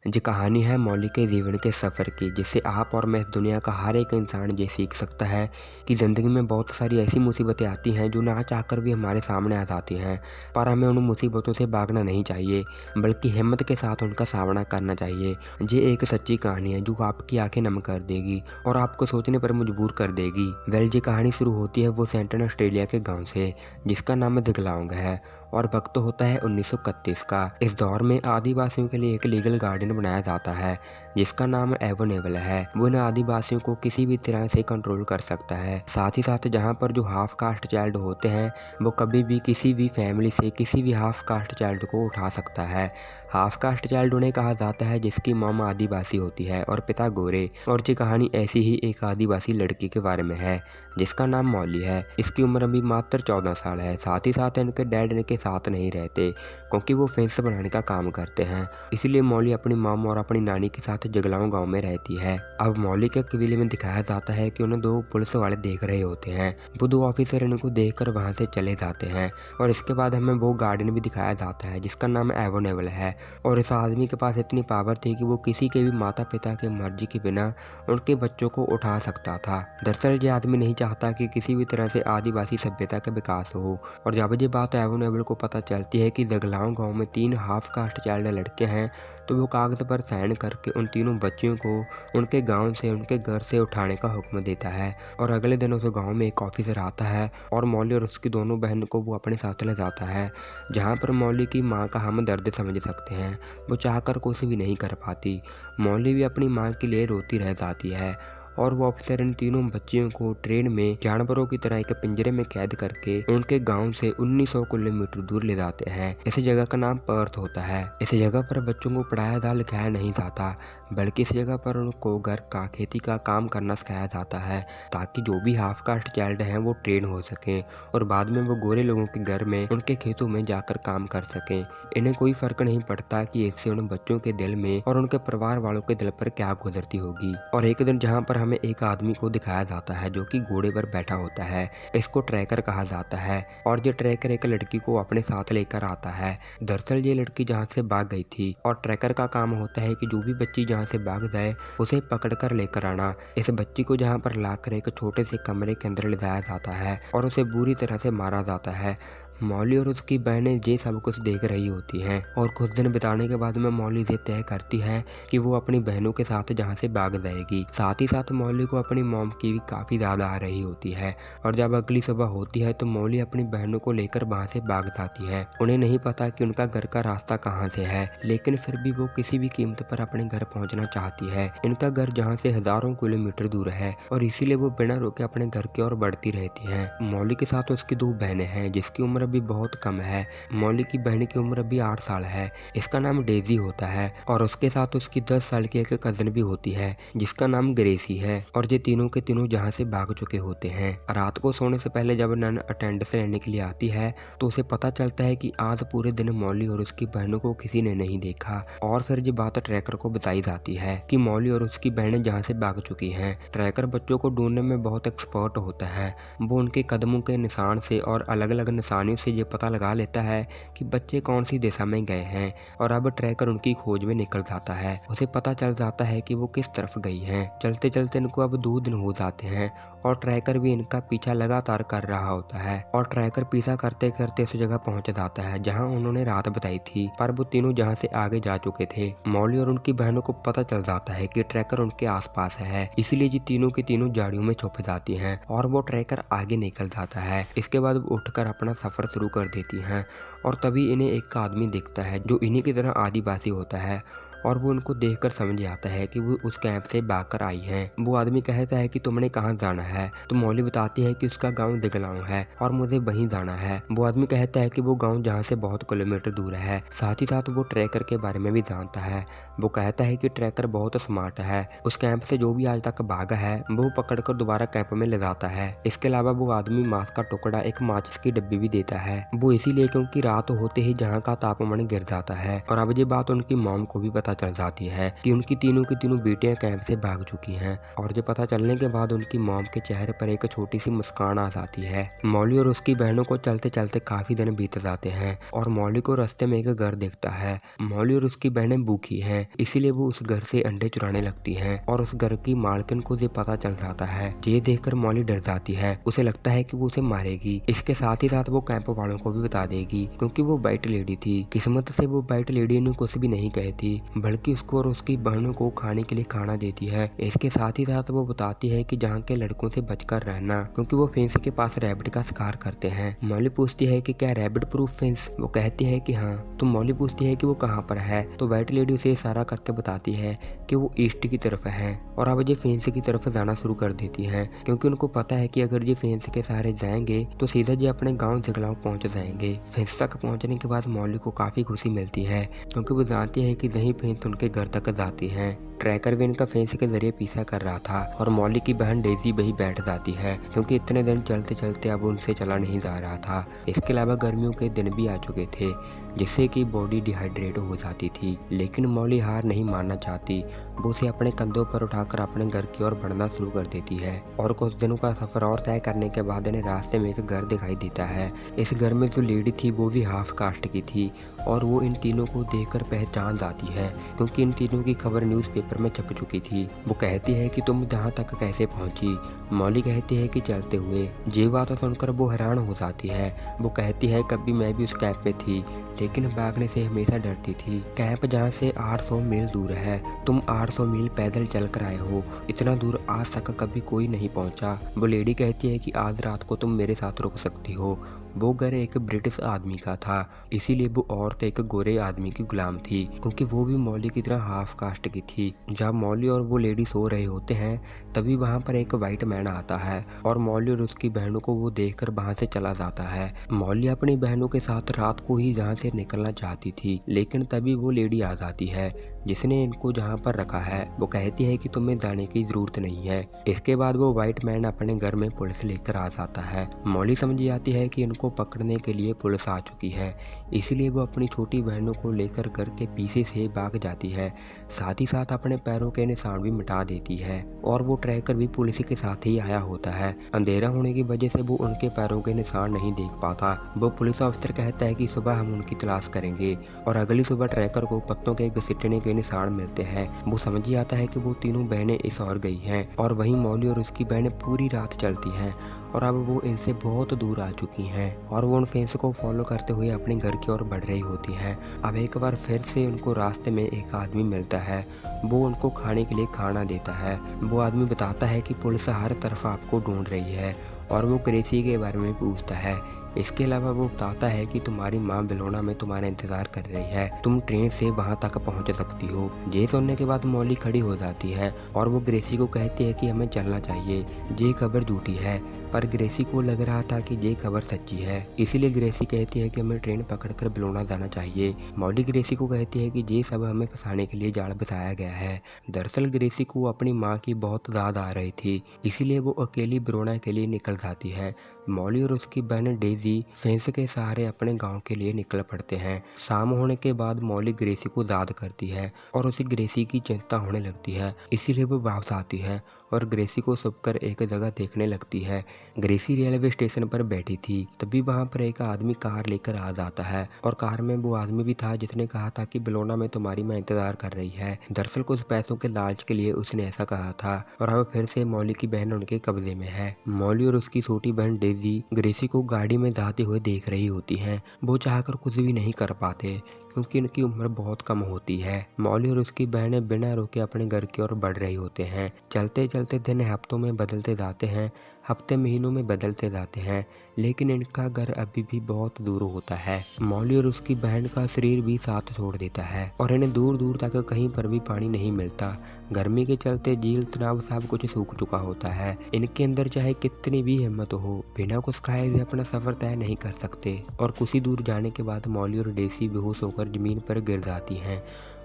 जी कहानी है मौली के जीवन के सफ़र की, जिससे आप और मैं इस दुनिया का हर एक इंसान ये सीख सकता है कि ज़िंदगी में बहुत सारी ऐसी मुसीबतें आती हैं जो ना चाहकर भी हमारे सामने आ जाती हैं। पर हमें उन मुसीबतों से भागना नहीं चाहिए, बल्कि हिम्मत के साथ उनका सामना करना चाहिए। ये एक सच्ची कहानी है जो आपकी आंखें नम कर देगी और आपको सोचने पर मजबूर कर देगी। ये कहानी शुरू होती है वो सेंट्रल ऑस्ट्रेलिया के गाँव से, जिसका नाम जगलाओंग है, और वक्त होता है 1931 का। इस दौर में आदिवासियों के लिए एक लीगल गार्डन बनाया जाता है जिसका नाम एवोनेबल है। वो इन आदिवासियों को किसी भी तरह से कंट्रोल कर सकता है। साथ ही साथ जहाँ पर जो हाफ कास्ट चाइल्ड होते हैं वो कभी भी किसी भी फैमिली से किसी भी हाफ कास्ट चाइल्ड को उठा सकता है। हाफ कास्ट चाइल्ड उन्हें कहा जाता है जिसकी मॉम आदिवासी होती है और पिता गोरे। और ये कहानी ऐसी ही एक आदिवासी लड़की के बारे में है जिसका नाम मौली है। इसकी उम्र अभी मात्र 14 साल है। साथ ही साथ इनके डैड इनके साथ नहीं रहते क्योंकि वो फेंस बनाने का काम करते हैं, इसलिए मौली अपनी मॉम और अपनी नानी के साथ जगलाओं गांव में रहती है। अब मौली के कबीले में दिखाया जाता है कि उन्हें दो पुलिस वाले देख रहे होते हैं। वो दो ऑफिसर इनको देखकर वहां से चले जाते हैं और इसके बाद हमें वो गार्डन भी दिखाया जाता है जिसका नाम एवोनेबल है। और इस आदमी के पास इतनी पावर थी कि वो किसी के भी माता पिता की मर्जी के बिना उनके बच्चों को उठा सकता था। दरअसल ये आदमी नहीं चाहता कि किसी भी तरह से आदिवासी सभ्यता का विकास हो। और जब ये बात एवोनेबल को पता चलती है कि जगलाओं गांव में 3 हाफ कास्ट चाइल्ड लड़के हैं, तो वो कागज पर साइन करके उन तीनों बच्चियों को उनके गांव से उनके घर से उठाने का हुक्म देता है। और अगले दिन उस गांव में एक ऑफिसर आता है और मौली और उसकी दोनों बहन को वो अपने साथ ले जाता है, जहां पर मौली की माँ का हम दर्द समझ सकते हैं। वो चाहकर कुछ भी नहीं कर पाती। मौली भी अपनी माँ के लिए रोती रह जाती है और वो ऑफिसर इन तीनों बच्चियों को ट्रेन में जानवरों की तरह एक पिंजरे में कैद करके उनके गांव से 1900 किलोमीटर दूर ले जाते हैं। इस जगह का नाम पर्थ होता है। इस जगह पर बच्चों को पढ़ाया जा लिखाया नहीं जाता, बल्कि इस जगह पर उनको घर का खेती का काम करना सिखाया जाता है ताकि जो भी हाफ कास्ट चाइल्ड हैं वो ट्रेन हो सकें और बाद में वो गोरे लोगों के घर में उनके खेतों में जाकर काम कर सकें। इन्हें कोई फर्क नहीं पड़ता कि इससे उन बच्चों के दिल में और उनके परिवार वालों के दिल पर क्या गुजरती होगी। और एक दिन जहाँ पर हमें एक आदमी को दिखाया जाता है जो कि घोड़े पर बैठा होता है। इसको ट्रैकर कहा जाता है और ये ट्रैकर एक लड़की को अपने साथ लेकर आता है। दरअसल ये लड़की जहाँ से भाग गई थी और ट्रैकर का काम होता है कि जो भी बच्ची जहाँ से भाग जाए उसे पकड़कर लेकर आना। इस बच्ची को जहाँ पर लाकर एक छोटे से कमरे के अंदर ले जाया जाता है और उसे बुरी तरह से मारा जाता है। मौली और उसकी बहनें ये सब कुछ देख रही होती हैं और कुछ दिन बिताने के बाद में मौली ये तय करती है कि वो अपनी बहनों के साथ जहाँ से भाग जाएगी। साथ ही साथ मौली को अपनी मॉम की भी काफ़ी ज़्यादा आ रही होती है और जब अगली सुबह होती है तो मौली अपनी बहनों को लेकर वहाँ से भाग जाती है। उन्हें नहीं पता कि उनका घर का रास्ता कहाँ से है, लेकिन फिर भी वो किसी भी कीमत पर अपने घर पहुँचना चाहती है। इनका घर जहाँ से हजारों किलोमीटर दूर है और इसीलिए वो बिना रुके अपने घर की ओर बढ़ती रहती है। मौली के साथ उसकी 2 बहनें हैं जिसकी उम्र भी बहुत कम है। मौली की बहन की उम्र अभी 8 साल है। इसका नाम डेजी होता है और उसके साथ उसकी 10 साल की एक कजन भी होती है जिसका नाम ग्रेसी है। और ये तीनों के तीनों जहाँ से भाग चुके होते हैं। रात को सोने से पहले जब नन अटेंडेंस लेने के लिए आती है तो उसे पता चलता है कि आज पूरे दिन मौली और उसकी बहनों को किसी ने नहीं देखा। और फिर ये बात ट्रैकर को बताई जाती है कि मौली और उसकी बहनें जहाँ से भाग चुकी हैं। ट्रैकर बच्चों को ढूंढने में बहुत एक्सपर्ट होता है। वो उनके कदमों के निशान से और अलग अलग निशानियों से ये पता लगा लेता है कि बच्चे कौन सी दिशा में गए हैं। और अब ट्रैकर उनकी खोज में निकल जाता है। उसे पता चल जाता है कि वो किस तरफ गई हैं। चलते चलते इनको अब 2 दिन हो जाते हैं और ट्रैकर भी इनका पीछा लगातार कर रहा होता है। और ट्रैकर पीछा करते करते उस जगह पहुंच जाता है जहां उन्होंने रात बताई थी, पर वो तीनों जहां से आगे जा चुके थे। मौली और उनकी बहनों को पता चल जाता है कि ट्रैकर उनके आसपास है, इसलिए ये तीनों की तीनों झाड़ियों में छुप जाती हैं और वो ट्रैकर आगे निकल जाता है। इसके बाद वो उठकर अपना सफर शुरू कर देती हैं और तभी इन्हें एक आदमी दिखता है जो इन्हीं की तरह आदिवासी होता है और वो उनको देखकर समझ आता है कि वो उस कैंप से भागकर आई हैं। वो आदमी कहता है कि तुमने कहाँ जाना है, तो मौली बताती है कि उसका गांव जगलाओं है और मुझे वहीं जाना है। वो आदमी कहता है कि वो गांव जहाँ से बहुत किलोमीटर दूर है। साथ ही साथ वो ट्रैकर के बारे में भी जानता है। वो कहता है कि ट्रैकर बहुत स्मार्ट है, उस कैंप से जो भी आज तक भागा है वो पकड़कर दोबारा कैंप में ले जाता है। इसके अलावा वो आदमी मांस का टुकड़ा, एक माचिस की डब्बी भी देता है। वो इसीलिए क्योंकि रात होते ही जहाँ का तापमान गिर जाता है। और अब ये बात उनकी मॉम को भी पता चल जाती है कि उनकी तीनों की तीनों बेटियां कैंप से भाग चुकी हैं। और ये पता चलने के बाद उनकी मॉम के चेहरे पर एक छोटी सी मुस्कान आ जाती है। मॉली और उसकी बहनों को चलते चलते काफी दिन बीत जाते हैं और मॉली को रास्ते में एक घर दिखता है। मॉली और उसकी बहनें भूखी हैं, इसीलिए वो उस घर से अंडे चुराने लगती हैं और उस घर की मालकिन को ये पता चल जाता है। ये देखकर मॉली डर जाती है, उसे लगता है कि वो उसे मारेगी। इसके साथ ही साथ वो कैंप वालों को भी बता देगी, क्योंकि वो वाइट लेडी थी। किस्मत से वो वाइट लेडी ने कुछ भी नहीं कहती, बल्कि उसको और उसकी बहनों को खाने के लिए खाना देती है। इसके साथ ही साथ वो बताती है कि जहाँ के लड़कों से बचकर रहना, क्योंकि वो फेंस के पास रैबिट का शिकार करते हैं। मॉली पूछती है कि क्या रैबिट प्रूफ फेंस? वो कहती है कि हाँ। तो मॉली पूछती है कि वो कहाँ पर है, तो वाइट लेडी उसे इशारा करके बताती है कि वो ईस्ट की तरफ है। और अब ये फेंस की तरफ जाना शुरू कर देती है, क्योंकि उनको पता है कि अगर ये फेंस के सहारे जाएंगे तो सीधा ये अपने गाँव जगलाओं पहुँच जाएंगे। फेंस तक पहुँचने के बाद मॉली को काफी खुशी मिलती है, क्योंकि वो जानती है कि यही फेंस उनके घर तक जाती है। ट्रैकर भी इनका फेंस के जरिए पीछा कर रहा था और मॉली की बहन डेजी वही बैठ जाती है, क्योंकि इतने दिन चलते चलते अब उनसे चला नहीं जा रहा था। इसके अलावा गर्मियों के दिन भी आ चुके थे, जिससे कि बॉडी डिहाइड्रेट हो जाती थी। लेकिन मॉली हार नहीं मानना चाहती। वो उसे अपने कंधों पर उठाकर अपने घर की ओर बढ़ना शुरू कर देती है और कुछ दिनों का सफर और तय करने के बाद इन्हें रास्ते में एक घर दिखाई देता है। इस घर में जो लेडी थी वो भी हाफ कास्ट की थी और वो इन तीनों को देखकर पहचान जाती है, क्योंकि इन तीनों की खबर न्यूज़पेपर में छप चुकी थी। वो कहती है कि तुम यहाँ तक कैसे पहुंची? मॉली कहती है कि चलते हुए। ये बात सुनकर वो हैरान हो जाती है। वो कहती है कभी मैं भी उस कैंप में थी, लेकिन भागने से हमेशा डरती थी। कैंप जहाँ से 800 मील दूर है, तुम 800 मील पैदल चल कर आए हो। इतना दूर आज तक कभी कोई नहीं पहुंचा। वो लेडी कहती है कि आज रात को तुम मेरे साथ रुक सकती हो। वो घर एक ब्रिटिश आदमी का था, इसीलिए वो औरत एक गोरे आदमी की गुलाम थी, क्योंकि वो भी मॉली की तरह हाफ कास्ट की थी। जब मॉली और वो लेडी सो रहे होते हैं, तभी वहाँ पर एक वाइट मैन आता है और मॉली और उसकी बहनों को वो देखकर वहाँ से चला जाता है। मॉली अपनी बहनों के साथ रात को ही जहाँ से निकलना चाहती थी, लेकिन तभी वो लेडी आ जाती है जिसने इनको जहाँ पर रखा है। वो कहती है कि तुम्हें जाने की जरूरत नहीं है। इसके बाद वो व्हाइट मैन अपने घर में पुलिस लेकर आ जाता है। मॉली समझ जाती है कि इनको पकड़ने के लिए पुलिस आ चुकी है, इसलिए वो अपनी छोटी बहनों को लेकर घर के पीछे से भाग जाती है। साथ ही साथ अपने पैरों के निशान भी मिटा देती है और वो ट्रैकर भी पुलिस के साथ ही आया होता है। अंधेरा होने की वजह से वो उनके पैरों के निशान नहीं देख पाता। वो पुलिस ऑफिसर कहता है कि सुबह हम उनकी तलाश करेंगे और अगली सुबह ट्रैकर को पत्तों के घसीटने के निशान मिलते हैं। वो समझ जाता है कि वो तीनों बहनें इस ओर गई हैं और वहीं मॉली और उसकी बहनें पूरी रात चलती हैं और अब वो इनसे बहुत दूर आ चुकी हैं और वो उन फेंस को फॉलो करते हुए अपने घर की ओर बढ़ रही होती हैं। अब एक बार फिर से उनको रास्ते में एक आदमी मिलता है। वो उनको खाने के लिए खाना देता है। वो आदमी बताता है कि पुलिस हर तरफ आपको ढूंढ रही है और वो ग्रेसी के बारे में पूछता है। इसके अलावा वो बताता है कि तुम्हारी माँ बेलोना में तुम्हारा इंतजार कर रही है, तुम ट्रेन से वहाँ तक पहुँच सकती हो। ये सुनने के बाद मॉली खड़ी हो जाती है और वो ग्रेसी को कहती है कि हमें चलना चाहिए, ये खबर झूठी है। पर ग्रेसी को लग रहा था कि ये खबर सच्ची है, इसीलिए ग्रेसी कहती है कि हमें ट्रेन पकड़कर बेलोना जाना चाहिए। मॉली ग्रेसी को कहती है कि ये सब हमें फंसाने के लिए जाल बिछाया गया है। दरअसल ग्रेसी को अपनी माँ की बहुत याद आ रही थी, इसीलिए वो अकेली बेलोना के लिए निकल जाती है। मॉली और उसकी बहन डेजी फेंस के सहारे अपने गांव के लिए निकल पड़ते हैं। शाम होने के बाद मॉली ग्रेसी को याद करती है और उसे ग्रेसी की चिंता होने लगती है, इसीलिए वो वापस आती है और ग्रेसी को छुपकर एक जगह देखने लगती है। ग्रेसी रेलवे स्टेशन पर बैठी थी, तभी वहां पर एक आदमी कार लेकर आ जाता है और कार में वो आदमी भी था जिसने कहा था कि बेलोना में तुम्हारी मां इंतजार कर रही है। दरअसल कुछ पैसों के लालच के लिए उसने ऐसा कहा था और अब फिर से मॉली की बहन उनके कब्जे में है। मॉली और उसकी छोटी बहन डेजी ग्रेसी को गाड़ी में जाते हुए देख रही होती हैं। वो चाहकर कुछ भी नहीं कर पाते क्योंकि इनकी उम्र बहुत कम होती है। मॉली और उसकी बहनें बिना रुके अपने घर की ओर बढ़ रही होते हैं। चलते चलते दिन हफ्तों में बदलते जाते हैं, हफ्ते महीनों में बदलते जाते हैं, लेकिन इनका घर अभी भी बहुत दूर होता है। मॉली और उसकी बहन का शरीर भी साथ छोड़ देता है और इन्हें दूर दूर तक कहीं पर भी पानी नहीं मिलता। गर्मी के चलते झील तालाब सब कुछ सूख चुका होता है। इनके अंदर चाहे कितनी भी हिम्मत हो, बिना कुछ खाए हुए अपना सफर तय नहीं कर सकते। और कुछ ही दूर जाने के बाद मॉली और डेसी बेहोश होकर जमीन पर गिर जाती हैं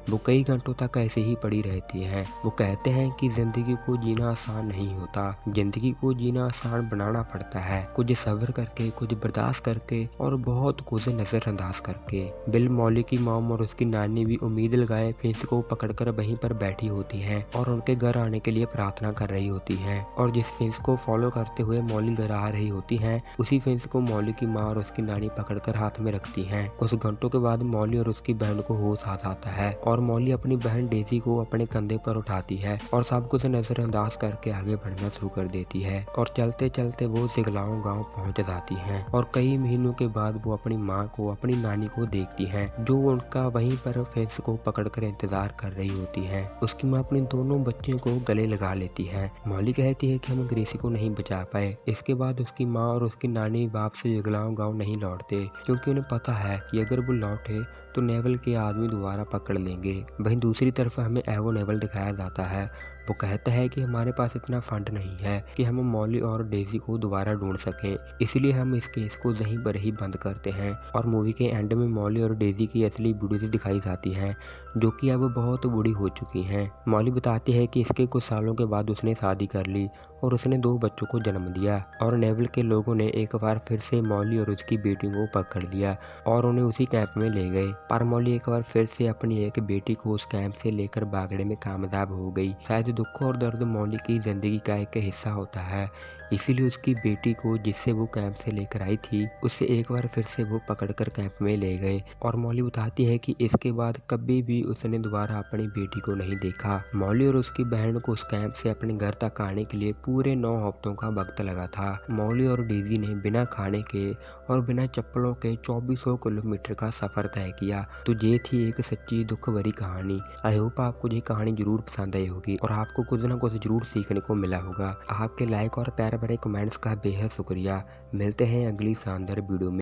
वो कई घंटों तक ऐसे ही पड़ी रहती है। वो कहते हैं कि जिंदगी को जीना आसान नहीं होता, जिंदगी को जीना आसान बनाना पड़ता है, कुछ सब्र करके, कुछ बर्दाश्त करके और बहुत कुछ नजरअंदाज करके। बिल, मॉली की मॉम और उसकी नानी भी उम्मीद लगाए फिंच को पकड़कर वहीं पर बैठी होती हैं और उनके घर आने के लिए प्रार्थना कर रही होती हैं। और जिस फिंच को फॉलो करते हुए मॉली घर आ रही होती है, उसी फिंच को मॉली की माँ और उसकी नानी पकड़कर हाथ में रखती हैं। कुछ घंटों के बाद मॉली और उसकी बहन को होश आ जाता है और मॉली अपनी बहन डेजी को अपने कंधे पर उठाती है और सब कुछ नजरअंदाज करके आगे बढ़ना शुरू कर देती है। और चलते चलते वो सिगलाओं गांव पहुंच जाती हैं और कई महीनों के बाद वो अपनी माँ को, अपनी नानी को देखती हैं, जो उनका वहीं पर फिंच को पकड़कर इंतजार कर रही होती है। उसकी माँ अपने दोनों बच्चों को गले लगा लेती है। मॉली कहती है कि हम ग्रेसी को नहीं बचा पाए। इसके बाद उसकी माँ और उसकी नानी वापस सिगलाओं गाँव नहीं लौटते, क्योंकि उन्हें पता है कि अगर वो लौटे तो नेवल के आदमी दोबारा पकड़ लेंगे। वहीं दूसरी तरफ हमें एवो नेवल दिखाया जाता है। वो कहता है कि हमारे पास इतना फंड नहीं है कि हम मॉली और डेजी को दोबारा ढूंढ सकें, इसलिए हम इस केस को यहीं पर ही बंद करते हैं। और मूवी के एंड में मॉली और डेजी की असली वीडियो दिखाई जाती हैं, जो कि अब बहुत बूढ़ी हो चुकी हैं। मॉली बताती है कि इसके कुछ सालों के बाद उसने शादी कर ली और उसने 2 बच्चों को जन्म दिया। और नेवल के लोगों ने एक बार फिर से मॉली और उसकी बेटी को पकड़ लिया और उन्हें उसी कैंप में ले गए। पर मॉली एक बार फिर से अपनी एक बेटी को उस कैंप से लेकर भागने में कामयाब हो गई। शायद दुख और दर्द मॉली की जिंदगी का एक हिस्सा होता है, इसीलिए उसकी बेटी को, जिससे वो कैंप से लेकर आई थी, उससे एक बार फिर से वो पकड़कर कैंप में ले गए। और मॉली बताती है कि इसके बाद कभी भी उसने दोबारा अपनी बेटी को नहीं देखा। मॉली और उसकी बहन को उस कैंप से अपने घर तक आने के लिए पूरे 9 हफ्तों का वक्त लगा था। मॉली और डेजी ने बिना खाने के और बिना चप्पलों के 2400 किलोमीटर का सफर तय किया। तो ये थी एक सच्ची दुख भरी कहानी। आई होप आपको ये कहानी जरूर पसंद आई होगी और आपको कुछ ना कुछ जरूर सीखने को मिला होगा। आपके लाइक और प्यारे भरे कमेंट्स का बेहद शुक्रिया। मिलते हैं अगली शानदार वीडियो में।